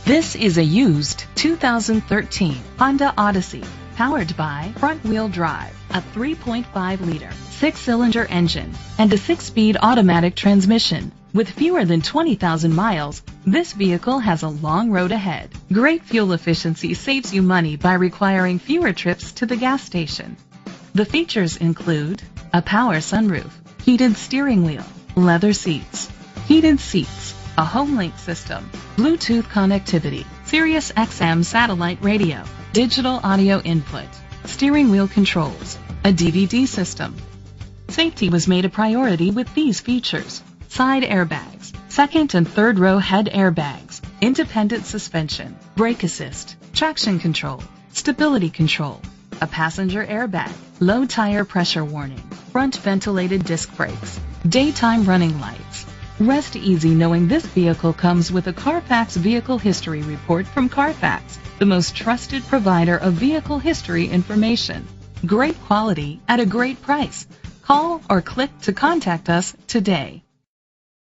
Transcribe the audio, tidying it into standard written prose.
This is a used 2013 Honda Odyssey, powered by front-wheel drive, a 3.5-liter, 6-cylinder engine, and a 6-speed automatic transmission. With fewer than 20,000 miles, this vehicle has a long road ahead. Great fuel efficiency saves you money by requiring fewer trips to the gas station. The features include a power sunroof, heated steering wheel, leather seats, heated seats, a HomeLink system, Bluetooth connectivity, Sirius XM satellite radio, digital audio input, steering wheel controls, a DVD system. Safety was made a priority with these features: side airbags, second and third row head airbags, independent suspension, brake assist, traction control, stability control, a passenger airbag, low tire pressure warning, front ventilated disc brakes, daytime running lights. Rest easy knowing this vehicle comes with a Carfax Vehicle History Report from Carfax, the most trusted provider of vehicle history information. Great quality at a great price. Call or click to contact us today.